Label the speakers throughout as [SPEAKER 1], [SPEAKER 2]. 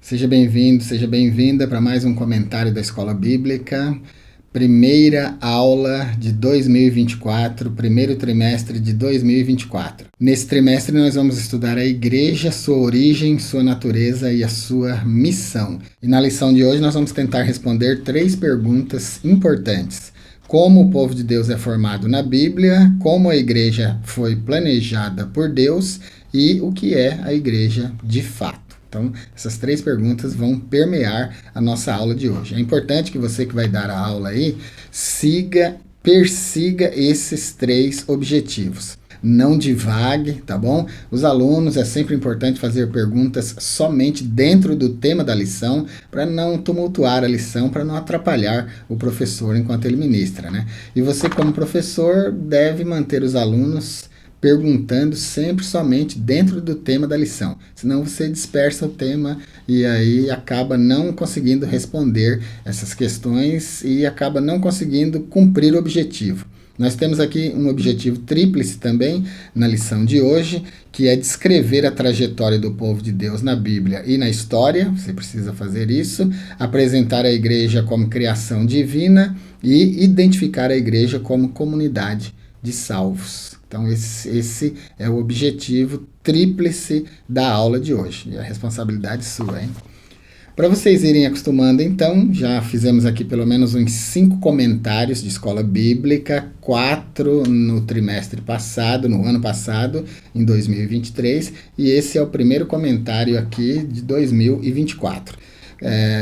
[SPEAKER 1] Seja bem-vindo, seja bem-vinda para mais um comentário da Escola Bíblica. Primeira aula de 2024, primeiro trimestre de 2024. Nesse trimestre nós vamos estudar a igreja, sua origem, sua natureza e a sua missão. E na lição de hoje nós vamos tentar responder 3 perguntas importantes. Como o povo de Deus é formado na Bíblia, como a igreja foi planejada por Deus e o que é a igreja de fato. Então, essas 3 perguntas vão permear a nossa aula de hoje. É importante que você que vai dar a aula aí, persiga esses 3 objetivos. Não divague, tá bom? Os alunos, é sempre importante fazer perguntas somente dentro do tema da lição, para não tumultuar a lição, para não atrapalhar o professor enquanto ele ministra, né? E você, como professor, deve manter os alunos perguntando sempre somente dentro do tema da lição. Senão você dispersa o tema e aí acaba não conseguindo responder essas questões e acaba não conseguindo cumprir o objetivo. Nós temos aqui um objetivo tríplice também na lição de hoje, que é descrever a trajetória do povo de Deus na Bíblia e na história. Você precisa fazer isso. Apresentar a igreja como criação divina e identificar a igreja como comunidade de salvos. Então esse é o objetivo tríplice da aula de hoje. E a responsabilidade sua, hein? Para vocês irem acostumando, então, já fizemos aqui pelo menos uns 5 comentários de escola bíblica, 4 no trimestre passado, no ano passado, em 2023, e esse é o primeiro comentário aqui de 2024.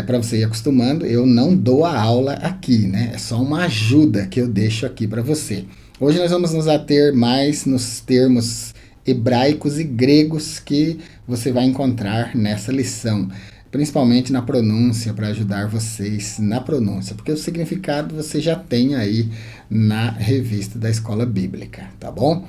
[SPEAKER 1] Para você ir acostumando, eu não dou a aula aqui, né? É só uma ajuda que eu deixo aqui para você. Hoje nós vamos nos ater mais nos termos hebraicos e gregos que você vai encontrar nessa lição, principalmente na pronúncia, para ajudar vocês na pronúncia, porque o significado você já tem aí na revista da Escola Bíblica, tá bom?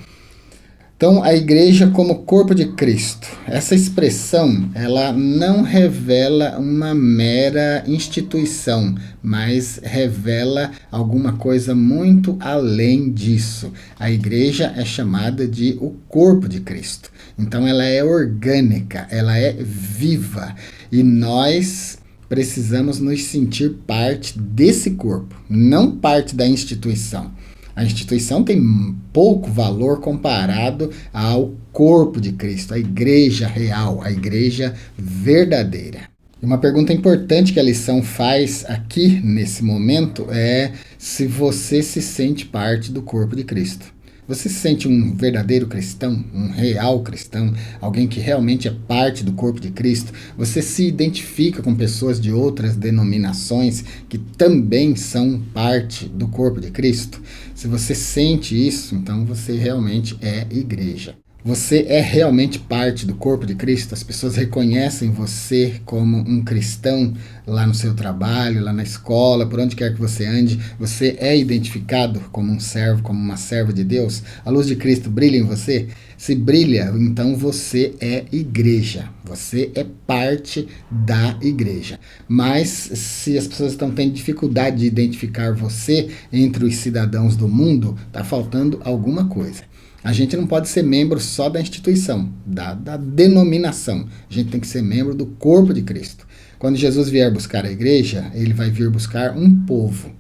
[SPEAKER 1] Então, a igreja como corpo de Cristo. Essa expressão, ela não revela uma mera instituição, mas revela alguma coisa muito além disso. A igreja é chamada de o corpo de Cristo. Então, ela é orgânica, ela é viva. E nós precisamos nos sentir parte desse corpo, não parte da instituição. A instituição tem pouco valor comparado ao corpo de Cristo, a igreja real, a igreja verdadeira. E uma pergunta importante que a lição faz aqui nesse momento é se você se sente parte do corpo de Cristo. Você se sente um verdadeiro cristão, um real cristão, alguém que realmente é parte do corpo de Cristo? Você se identifica com pessoas de outras denominações que também são parte do corpo de Cristo? Se você sente isso, então você realmente é igreja. Você é realmente parte do corpo de Cristo? As pessoas reconhecem você como um cristão lá no seu trabalho, lá na escola, por onde quer que você ande. Você é identificado como um servo, como uma serva de Deus? A luz de Cristo brilha em você? Se brilha, então você é igreja. Você é parte da igreja. Mas se as pessoas estão tendo dificuldade de identificar você entre os cidadãos do mundo, está faltando alguma coisa. A gente não pode ser membro só da instituição, da denominação. A gente tem que ser membro do corpo de Cristo. Quando Jesus vier buscar a igreja, ele vai vir buscar um povo.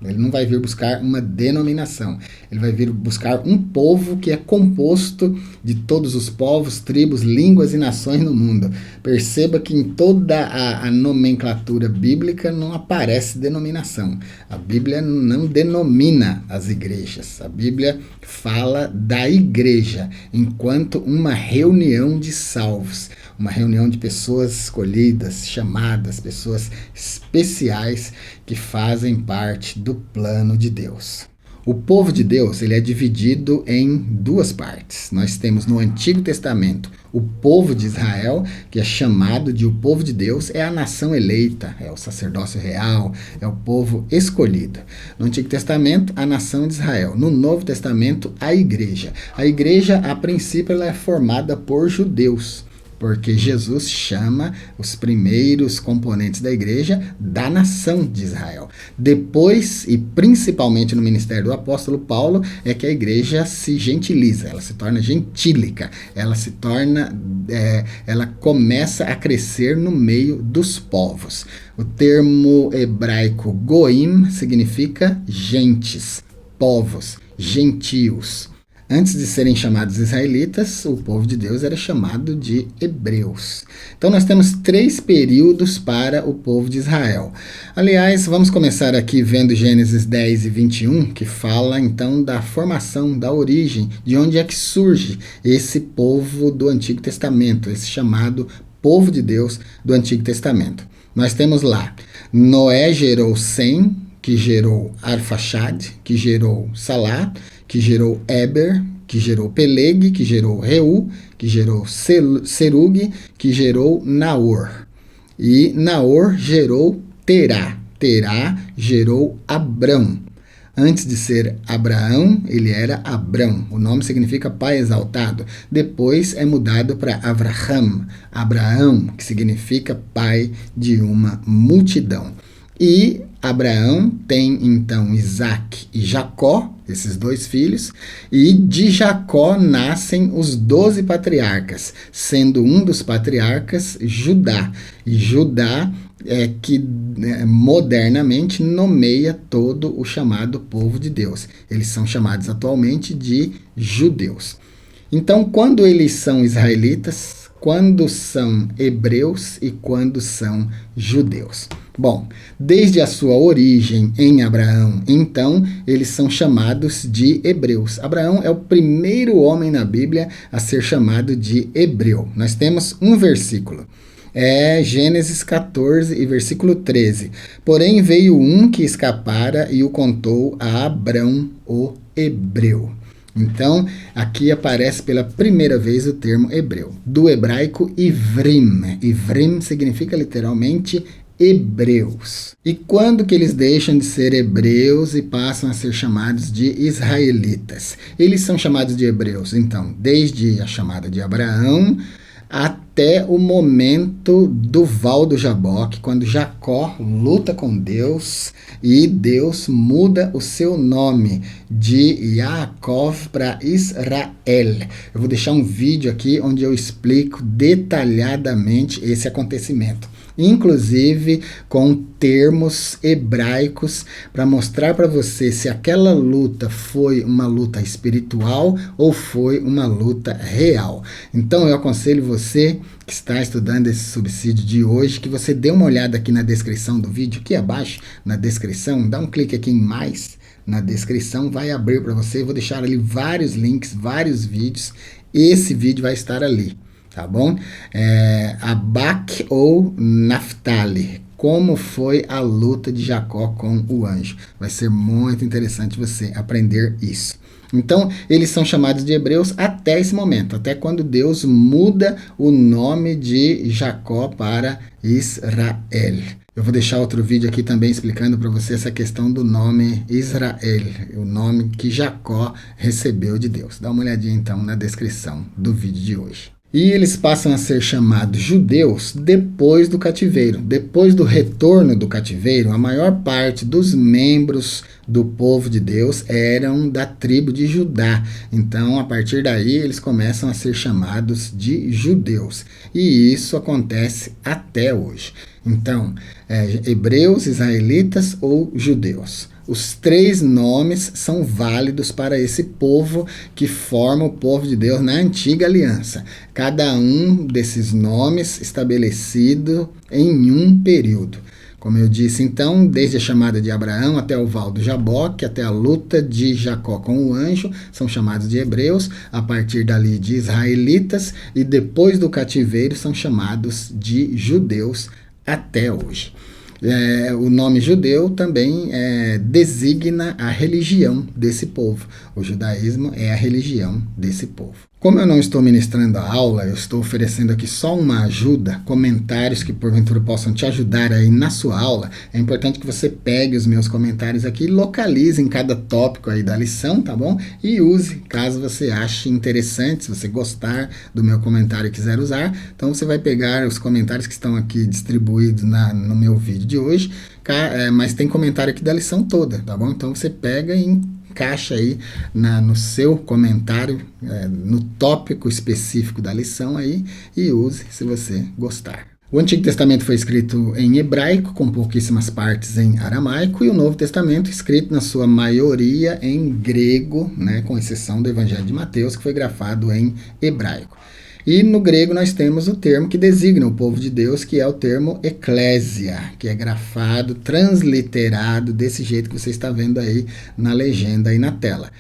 [SPEAKER 1] Ele não vai vir buscar uma denominação. Ele vai vir buscar um povo que é composto de todos os povos, tribos, línguas e nações no mundo. Perceba que em toda a nomenclatura bíblica não aparece denominação. A Bíblia não denomina as igrejas. A Bíblia fala da igreja enquanto uma reunião de salvos. Uma reunião de pessoas escolhidas, chamadas, pessoas especiais que fazem parte do plano de Deus. O povo de Deus, ele é dividido em 2 partes. Nós temos no Antigo Testamento o povo de Israel, que é chamado de o povo de Deus, é a nação eleita, é o sacerdócio real, é o povo escolhido. No Antigo Testamento, a nação de Israel. No Novo Testamento, a igreja. A igreja, a princípio, ela é formada por judeus. porque Jesus chama os primeiros componentes da igreja da nação de Israel. Depois, e principalmente no ministério do apóstolo Paulo, é que a igreja se gentiliza, ela se torna gentílica, ela começa a crescer no meio dos povos. O termo hebraico goim significa gentes, povos, gentios. Antes de serem chamados israelitas, o povo de Deus era chamado de hebreus. Então nós temos 3 períodos para o povo de Israel. Aliás, vamos começar aqui vendo Gênesis 10 e 21, que fala então da formação, da origem, de onde é que surge esse povo do Antigo Testamento, esse chamado povo de Deus do Antigo Testamento. Nós temos lá, Noé gerou Sem, que gerou Arfaxad, que gerou Salá, que gerou Eber, que gerou Peleg, que gerou Reu, que gerou Serug, que gerou Naor. E Naor gerou Terá. Terá gerou Abrão. Antes de ser Abraão, ele era Abrão. O nome significa pai exaltado. Depois é mudado para Avraham, Abraão, que significa pai de uma multidão. E Abraão tem então Isaac e Jacó, esses 2 filhos, e de Jacó nascem os 12 patriarcas, sendo um dos patriarcas Judá. E Judá é que modernamente nomeia todo o chamado povo de Deus. Eles são chamados atualmente de judeus. Então, quando eles são israelitas, quando são hebreus e quando são judeus? Bom, desde a sua origem em Abraão, então, eles são chamados de hebreus. Abraão é o primeiro homem na Bíblia a ser chamado de hebreu. Nós temos um versículo. É Gênesis 14 e versículo 13. Porém veio um que escapara e o contou a Abrão, o hebreu. Então, aqui aparece pela primeira vez o termo hebreu, do hebraico ivrim. Ivrim significa literalmente hebreus. E quando que eles deixam de ser hebreus e passam a ser chamados de israelitas? Eles são chamados de hebreus, então, desde a chamada de Abraão até o momento do Val do Jaboque, quando Jacó luta com Deus e Deus muda o seu nome de Yaakov para Israel. Eu vou deixar um vídeo aqui onde eu explico detalhadamente esse acontecimento, inclusive com termos hebraicos, para mostrar para você se aquela luta foi uma luta espiritual ou foi uma luta real. Então eu aconselho você que está estudando esse subsídio de hoje, que você dê uma olhada aqui na descrição do vídeo, aqui abaixo na descrição, dá um clique aqui em mais na descrição, vai abrir para você, eu vou deixar ali vários links, vários vídeos, esse vídeo vai estar ali. Tá bom? Abac ou Naphtali. Como foi a luta de Jacó com o anjo? Vai ser muito interessante você aprender isso. Então, eles são chamados de hebreus até esse momento, até quando Deus muda o nome de Jacó para Israel. Eu vou deixar outro vídeo aqui também explicando para você essa questão do nome Israel, o nome que Jacó recebeu de Deus. Dá uma olhadinha então na descrição do vídeo de hoje. E eles passam a ser chamados judeus depois do cativeiro. Depois do retorno do cativeiro, a maior parte dos membros do povo de Deus eram da tribo de Judá. Então, a partir daí, eles começam a ser chamados de judeus. E isso acontece até hoje. Então, hebreus, israelitas ou judeus. Os 3 nomes são válidos para esse povo que forma o povo de Deus na antiga aliança. Cada um desses nomes estabelecido em um período. Como eu disse, então, desde a chamada de Abraão até o Val do Jaboque, até a luta de Jacó com o anjo, são chamados de hebreus, a partir dali de israelitas, e depois do cativeiro são chamados de judeus até hoje. O nome judeu também designa a religião desse povo. O judaísmo é a religião desse povo. Como eu não estou ministrando a aula, eu estou oferecendo aqui só uma ajuda, comentários que porventura possam te ajudar aí na sua aula. É importante que você pegue os meus comentários aqui, localize em cada tópico aí da lição, tá bom? E use, caso você ache interessante, se você gostar do meu comentário e quiser usar. Então você vai pegar os comentários que estão aqui distribuídos no meu vídeo de hoje, mas tem comentário aqui da lição toda, tá bom? Então você pega e encaixa aí no seu comentário, no tópico específico da lição aí, e use se você gostar. O Antigo Testamento foi escrito em hebraico, com pouquíssimas partes em aramaico, e o Novo Testamento escrito na sua maioria em grego, né, com exceção do Evangelho de Mateus, que foi grafado em hebraico. E no grego nós temos o termo que designa o povo de Deus, que é o termo eclésia, que é grafado, transliterado, desse jeito que você está vendo aí na legenda aí na tela.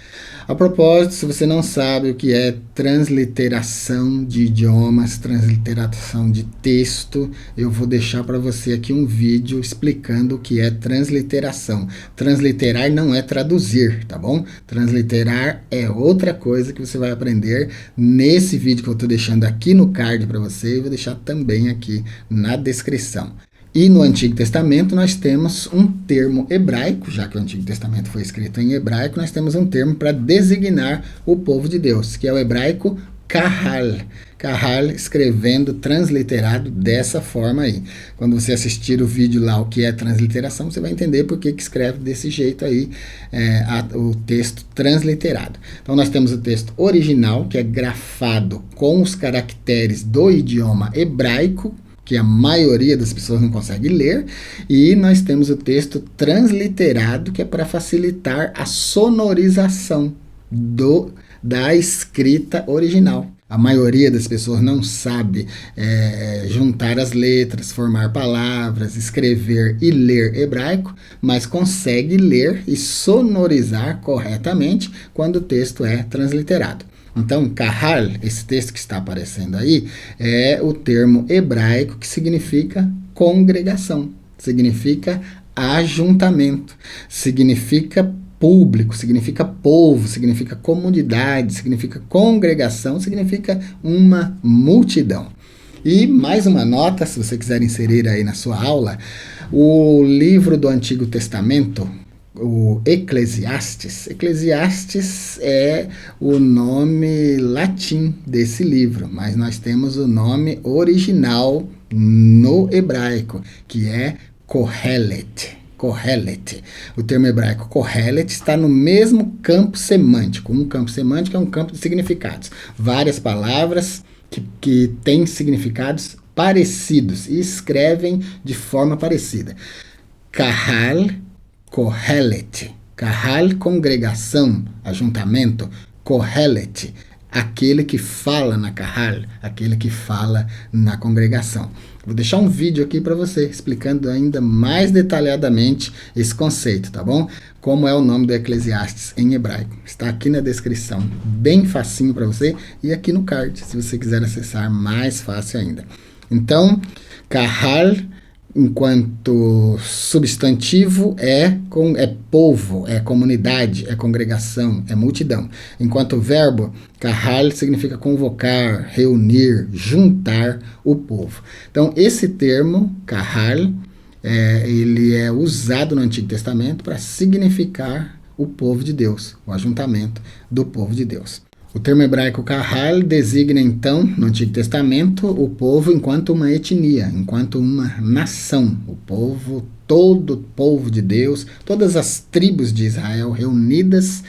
[SPEAKER 1] A propósito, se você não sabe o que é transliteração de idiomas, transliteração de texto, eu vou deixar para você aqui um vídeo explicando o que é transliteração. Transliterar não é traduzir, tá bom? Transliterar é outra coisa que você vai aprender nesse vídeo que eu estou deixando aqui no card para você e vou deixar também aqui na descrição. E no Antigo Testamento nós temos um termo hebraico, já que o Antigo Testamento foi escrito em hebraico, nós temos um termo para designar o povo de Deus, que é o hebraico kahal. Kahal escrevendo transliterado dessa forma aí. Quando você assistir o vídeo lá, o que é transliteração, você vai entender por que escreve desse jeito aí o texto transliterado. Então nós temos o texto original, que é grafado com os caracteres do idioma hebraico, que a maioria das pessoas não consegue ler, e nós temos o texto transliterado, que é para facilitar a sonorização da escrita original. A maioria das pessoas não sabe juntar as letras, formar palavras, escrever e ler hebraico, mas consegue ler e sonorizar corretamente quando o texto é transliterado. Então, kahal, esse texto que está aparecendo aí, é o termo hebraico que significa congregação, significa ajuntamento, significa público, significa povo, significa comunidade, significa congregação, significa uma multidão. E mais uma nota, se você quiser inserir aí na sua aula, o livro do Antigo Testamento, o Eclesiastes. Eclesiastes é o nome latim desse livro, mas nós temos o nome original no hebraico, que é Kohelet. Kohelet. O termo hebraico Kohelet está no mesmo campo semântico. Um campo semântico é um campo de significados. Várias palavras que têm significados parecidos e escrevem de forma parecida. Kahal, Kohelet. Kahal, congregação, ajuntamento. Kohelet, aquele que fala na Kahal, aquele que fala na congregação. Vou deixar um vídeo aqui para você explicando ainda mais detalhadamente esse conceito, tá bom? Como é o nome do Eclesiastes em hebraico. Está aqui na descrição, bem facinho para você, e aqui no card, se você quiser acessar mais fácil ainda. Então, Kahal, enquanto substantivo, é povo, é comunidade, é congregação, é multidão. Enquanto verbo, kahal significa convocar, reunir, juntar o povo. Então, esse termo, kahal, ele é usado no Antigo Testamento para significar o povo de Deus, o ajuntamento do povo de Deus. O termo hebraico kahal designa, então, no Antigo Testamento, o povo enquanto uma etnia, enquanto uma nação. O povo, todo o povo de Deus, todas as tribos de Israel reunidas,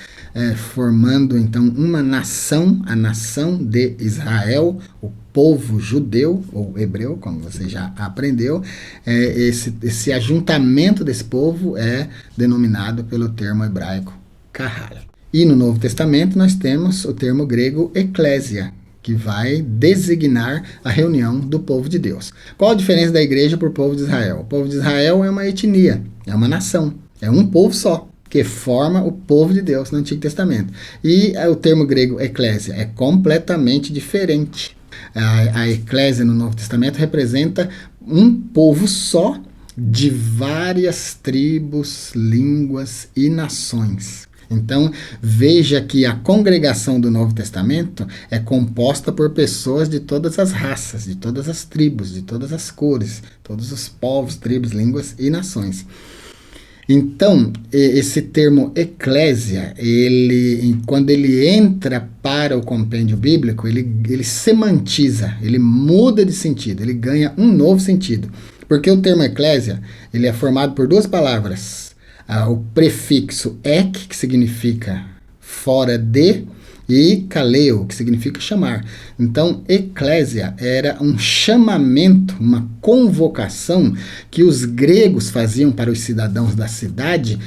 [SPEAKER 1] formando, então, uma nação, a nação de Israel, o povo judeu, ou hebreu, como você já aprendeu. Esse ajuntamento desse povo é denominado pelo termo hebraico kahal. E no Novo Testamento nós temos o termo grego eclésia, que vai designar a reunião do povo de Deus. Qual a diferença da igreja para o povo de Israel? O povo de Israel é uma etnia, é uma nação, é um povo só, que forma o povo de Deus no Antigo Testamento. E o termo grego eclésia é completamente diferente. A eclésia no Novo Testamento representa um povo só de várias tribos, línguas e nações. Então, veja que a congregação do Novo Testamento é composta por pessoas de todas as raças, de todas as tribos, de todas as cores, todos os povos, tribos, línguas e nações. Então, esse termo eclésia, quando ele entra para o compêndio bíblico, ele semantiza, ele muda de sentido, ele ganha um novo sentido. Porque o termo eclésia, ele é formado por duas palavras. O prefixo ek, que significa fora de, e kaleo, que significa chamar. Então, eclésia era um chamamento, uma convocação que os gregos faziam para os cidadãos da cidade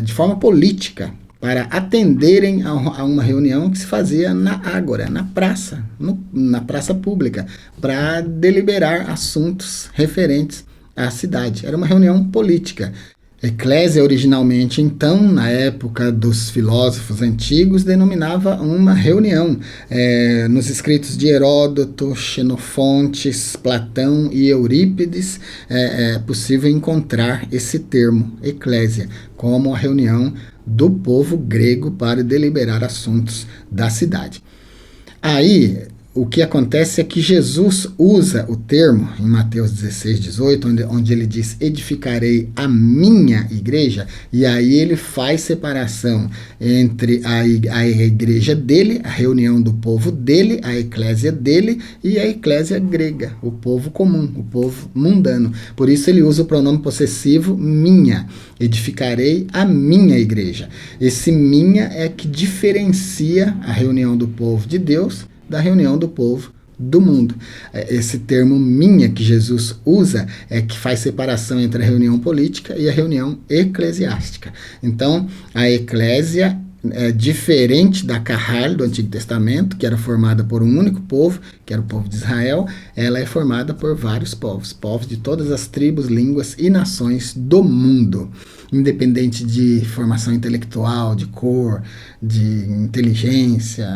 [SPEAKER 1] de forma política, para atenderem a uma reunião que se fazia na ágora, na praça pública, para deliberar assuntos referentes à cidade. Era uma reunião política. Eclésia, originalmente, então, na época dos filósofos antigos, denominava uma reunião. Nos escritos de Heródoto, Xenofontes, Platão e Eurípides, é possível encontrar esse termo, eclésia, como a reunião do povo grego para deliberar assuntos da cidade. Aí, o que acontece é que Jesus usa o termo, em Mateus 16, 18, onde ele diz, edificarei a minha igreja, e aí ele faz separação entre a igreja dele, a reunião do povo dele, a eclésia dele, e a eclésia grega, o povo comum, o povo mundano. Por isso ele usa o pronome possessivo minha, edificarei a minha igreja. Esse minha é que diferencia a reunião do povo de Deus da reunião do povo do mundo. Esse termo minha que Jesus usa é que faz separação entre a reunião política e a reunião eclesiástica. Então, a eclésia é diferente da Kahal do Antigo Testamento, que era formada por um único povo, que era o povo de Israel. Ela é formada por vários povos de todas as tribos, línguas e nações do mundo, independente de formação intelectual, de cor, de inteligência,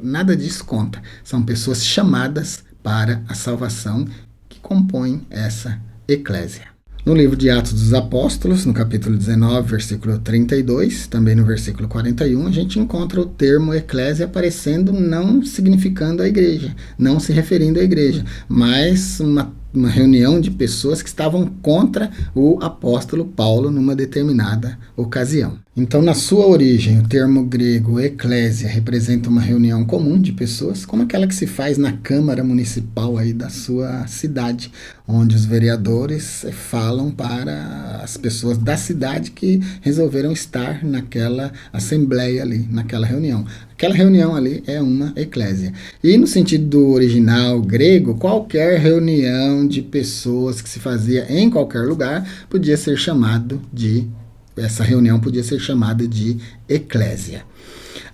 [SPEAKER 1] nada disso conta. São pessoas chamadas para a salvação que compõem essa eclésia. No livro de Atos dos Apóstolos, no capítulo 19, versículo 32, também no versículo 41, a gente encontra o termo eclésia aparecendo não significando a igreja, não se referindo à igreja, mas uma reunião de pessoas que estavam contra o apóstolo Paulo numa determinada ocasião. Então, na sua origem, o termo grego eclésia representa uma reunião comum de pessoas, como aquela que se faz na Câmara Municipal aí da sua cidade, onde os vereadores falam para as pessoas da cidade que resolveram estar naquela assembleia ali, naquela reunião. Aquela reunião ali é uma eclésia. E no sentido do original grego, qualquer reunião de pessoas que se fazia em qualquer lugar podia ser chamado de, essa reunião podia ser chamada de eclésia.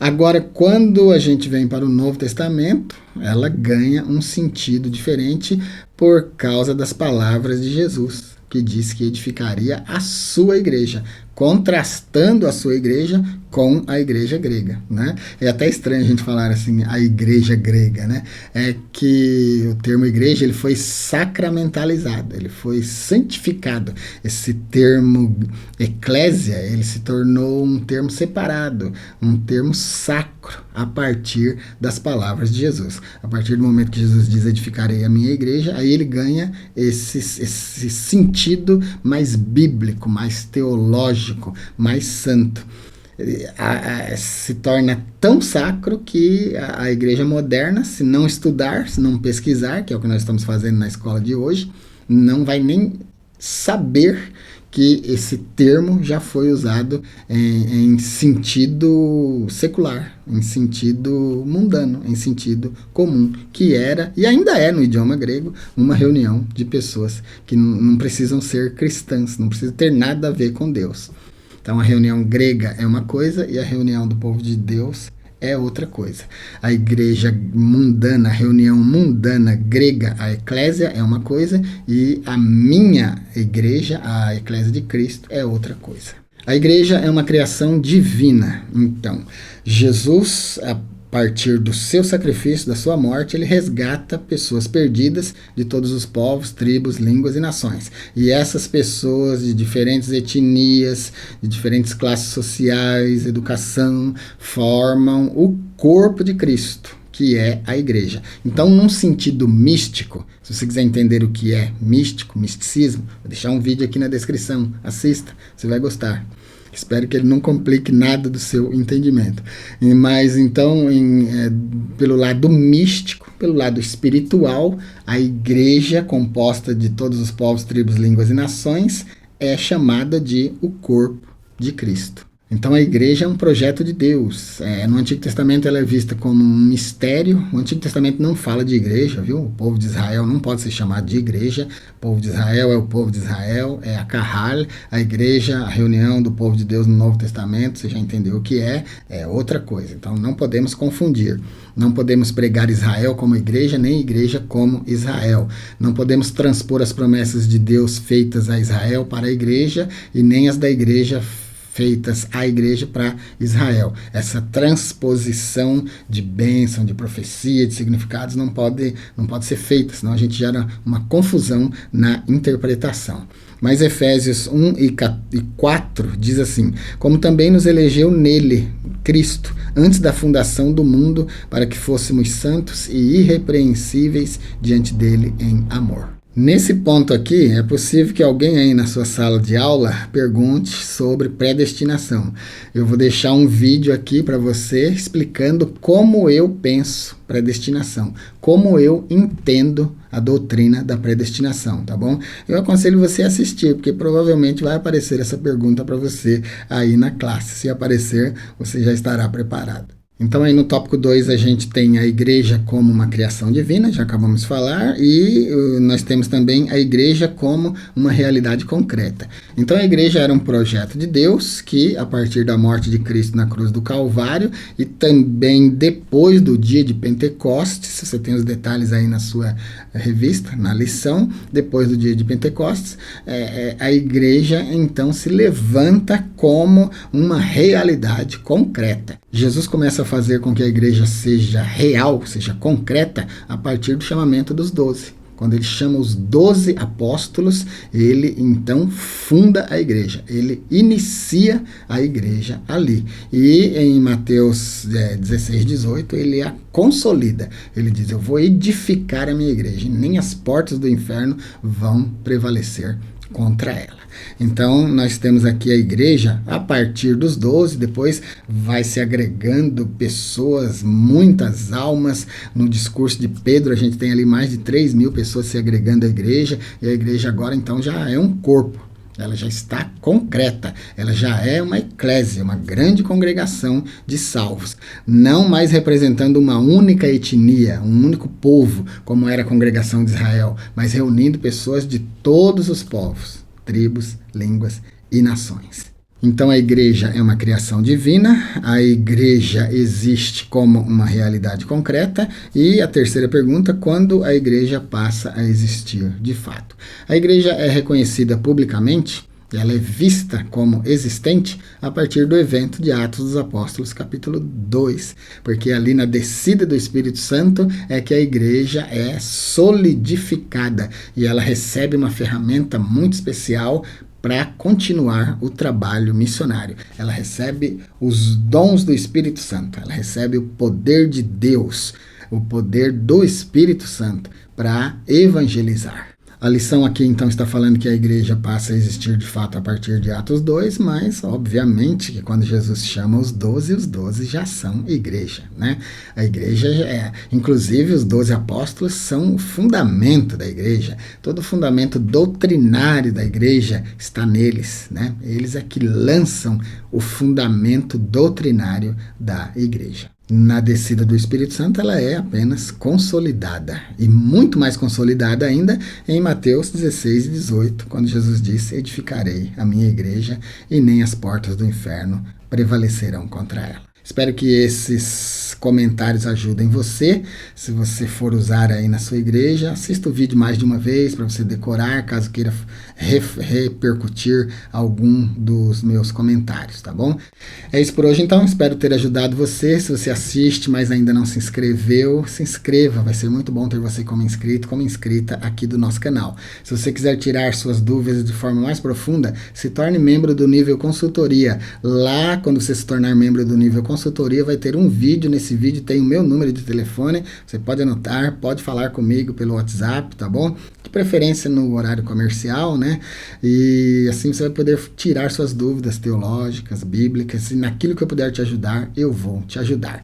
[SPEAKER 1] Agora, quando a gente vem para o Novo Testamento, ela ganha um sentido diferente por causa das palavras de Jesus, que diz que edificaria a sua igreja, contrastando a sua igreja com a igreja grega, né? É até estranho a gente falar assim, a igreja grega, né? É que o termo igreja, ele foi sacramentalizado, ele foi santificado. Esse termo eclésia, ele se tornou um termo separado, um termo sacro, a partir das palavras de Jesus. A partir do momento que Jesus diz, edificarei a minha igreja, aí ele ganha esse sentido mais bíblico, mais teológico, mais santo. Se torna tão sacro que a igreja moderna, se não estudar, se não pesquisar, que é o que nós estamos fazendo na escola de hoje, não vai nem saber que esse termo já foi usado em sentido secular, em sentido mundano, em sentido comum, que era, e ainda é no idioma grego, uma reunião de pessoas que não precisam ser cristãs, não precisam ter nada a ver com Deus. Então, a reunião grega é uma coisa e a reunião do povo de Deus é outra coisa. A igreja mundana, a reunião mundana grega, a eclésia, é uma coisa e a minha igreja, a eclésia de Cristo, é outra coisa. A igreja é uma criação divina. Então, Jesus partir do seu sacrifício, da sua morte, ele resgata pessoas perdidas de todos os povos, tribos, línguas e nações. E essas pessoas de diferentes etnias, de diferentes classes sociais, educação, formam o corpo de Cristo, que é a igreja. Então, num sentido místico, se você quiser entender o que é místico, misticismo, vou deixar um vídeo aqui na descrição, assista, você vai gostar. Espero que ele não complique nada do seu entendimento. Mas então, pelo lado místico, pelo lado espiritual, a igreja, composta de todos os povos, tribos, línguas e nações, é chamada de o corpo de Cristo. Então a igreja é um projeto de Deus. No Antigo Testamento ela é vista como um mistério. O Antigo Testamento não fala de igreja, viu? O povo de Israel não pode ser chamado de igreja. O povo de Israel é o povo de Israel, é a Kahal, a igreja, a reunião do povo de Deus no Novo Testamento, você já entendeu o que é outra coisa. Então não podemos confundir. Não podemos pregar Israel como igreja, nem igreja como Israel. Não podemos transpor as promessas de Deus feitas a Israel para a igreja e nem as da igreja feitas à igreja para Israel. Essa transposição de bênção, de profecia, de significados não pode ser feita, senão a gente gera uma confusão na interpretação. Mas Efésios 1 e 4 diz assim: como também nos elegeu nele, Cristo, antes da fundação do mundo, para que fôssemos santos e irrepreensíveis diante dele em amor. Nesse ponto aqui, é possível que alguém aí na sua sala de aula pergunte sobre predestinação. Eu vou deixar um vídeo aqui para você explicando como eu penso predestinação, como eu entendo a doutrina da predestinação, tá bom? Eu aconselho você a assistir, porque provavelmente vai aparecer essa pergunta para você aí na classe. Se aparecer, você já estará preparado. Então aí no tópico 2 a gente tem a igreja como uma criação divina, já acabamos de falar, e nós temos também a igreja como uma realidade concreta. Então a igreja era um projeto de Deus que, a partir da morte de Cristo na cruz do Calvário e também depois do dia de Pentecostes, você tem os detalhes aí na sua revista, na lição, depois do dia de Pentecostes, a igreja então se levanta como uma realidade concreta. Jesus começa a fazer com que a igreja seja real, seja concreta, a partir do chamamento dos 12. Quando ele chama os 12 apóstolos, ele então funda a igreja, ele inicia a igreja ali. E em Mateus 16, 18, ele a consolida. Ele diz: eu vou edificar a minha igreja, e nem as portas do inferno vão prevalecer contra ela. Então nós temos aqui a igreja a partir dos 12, depois vai se agregando pessoas, muitas almas. No discurso de Pedro a gente tem ali mais de 3.000 pessoas se agregando à igreja, e a igreja agora então já é um corpo. Ela já está concreta, ela já é uma eclésia, uma grande congregação de salvos, não mais representando uma única etnia, um único povo, como era a congregação de Israel, mas reunindo pessoas de todos os povos, tribos, línguas e nações. Então a igreja é uma criação divina, a igreja existe como uma realidade concreta, e a terceira pergunta: quando a igreja passa a existir de fato? A igreja é reconhecida publicamente, ela é vista como existente a partir do evento de Atos dos Apóstolos, capítulo 2, porque ali na descida do Espírito Santo é que a igreja é solidificada, e ela recebe uma ferramenta muito especial para continuar o trabalho missionário. Ela recebe os dons do Espírito Santo, ela recebe o poder de Deus, o poder do Espírito Santo para evangelizar. A lição aqui então está falando que a igreja passa a existir de fato a partir de Atos 2, mas obviamente que quando Jesus chama os 12 já são igreja, né? A igreja inclusive os 12 apóstolos são o fundamento da igreja, todo o fundamento doutrinário da igreja está neles, né? Eles é que lançam o fundamento doutrinário da igreja. Na descida do Espírito Santo, ela é apenas consolidada, e muito mais consolidada ainda em Mateus 16 e 18, quando Jesus disse: edificarei a minha igreja e nem as portas do inferno prevalecerão contra ela. Espero que esses comentários ajudem você. Se você for usar aí na sua igreja, assista o vídeo mais de uma vez para você decorar, caso queira repercutir algum dos meus comentários, tá bom? É isso por hoje então, espero ter ajudado você. Se você assiste, mas ainda não se inscreveu, se inscreva, vai ser muito bom ter você como inscrito, como inscrita aqui do nosso canal. Se você quiser tirar suas dúvidas de forma mais profunda, se torne membro do Nível Consultoria. Lá, quando você se tornar membro do Nível Consultoria, vai ter um vídeo. Nesse vídeo tem o meu número de telefone, você pode anotar, pode falar comigo pelo WhatsApp, tá bom? De preferência no horário comercial, né? E assim você vai poder tirar suas dúvidas teológicas, bíblicas, e naquilo que eu puder te ajudar, eu vou te ajudar.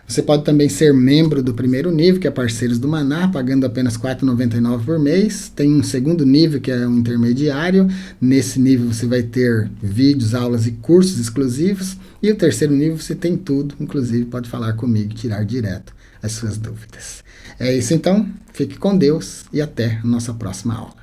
[SPEAKER 1] Você pode também ser membro do primeiro nível, que é Parceiros do Maná, pagando apenas R$ 4,99 por mês. Tem um segundo nível, que é um intermediário. Nesse nível você vai ter vídeos, aulas e cursos exclusivos. E o terceiro nível você tem tudo, inclusive pode falar comigo, tirar direto as suas dúvidas. É isso então, fique com Deus e até a nossa próxima aula.